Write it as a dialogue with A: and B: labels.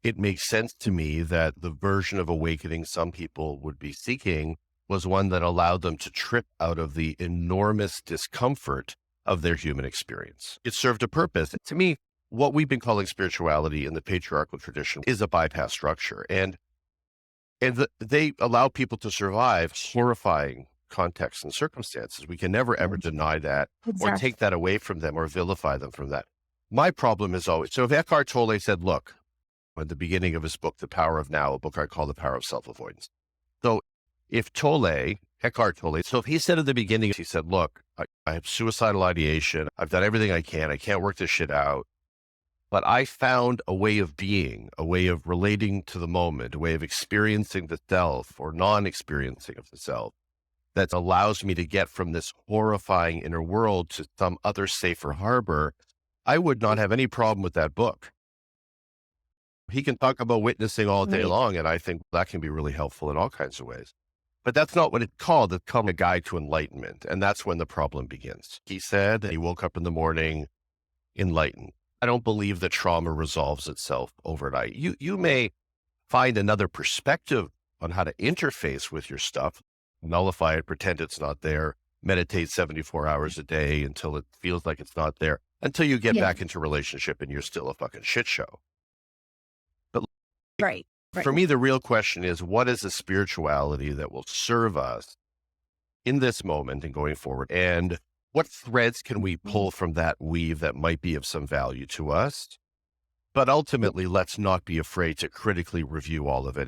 A: it makes sense to me that the version of awakening some people would be seeking was one that allowed them to trip out of the enormous discomfort of their human experience. It served a purpose. To me, what we've been calling spirituality in the patriarchal tradition is a bypass structure. And they allow people to survive horrifying contexts and circumstances. We can never, ever deny that or
B: Exactly.
A: take that away from them or vilify them from that. My problem is always, so if Eckhart Tolle said, look, at the beginning of his book, The Power of Now, a book I call The Power of Self-Avoidance. So if Eckhart Tolle, so if he said at the beginning, he said, look, I have suicidal ideation. I've done everything I can. I can't work this shit out. But I found a way of being, a way of relating to the moment, a way of experiencing the self or non-experiencing of the self that allows me to get from this horrifying inner world to some other safer harbor. I would not have any problem with that book. He can talk about witnessing all day
B: Right.
A: long, and I think that can be really helpful in all kinds of ways. But that's not what it's called. It's called A Guide to Enlightenment, and that's when the problem begins. He said he woke up in the morning enlightened. I don't believe that trauma resolves itself overnight. You may find another perspective on how to interface with your stuff, nullify it, pretend it's not there, meditate 74 hours a day until it feels like it's not there, until you get
B: Yeah.
A: back into relationship and you're still a fucking shit show. But
B: Right.
A: for
B: Right.
A: me, the real question is, what is a spirituality that will serve us in this moment and going forward? And what threads can we pull from that weave that might be of some value to us? But ultimately, let's not be afraid to critically review all of it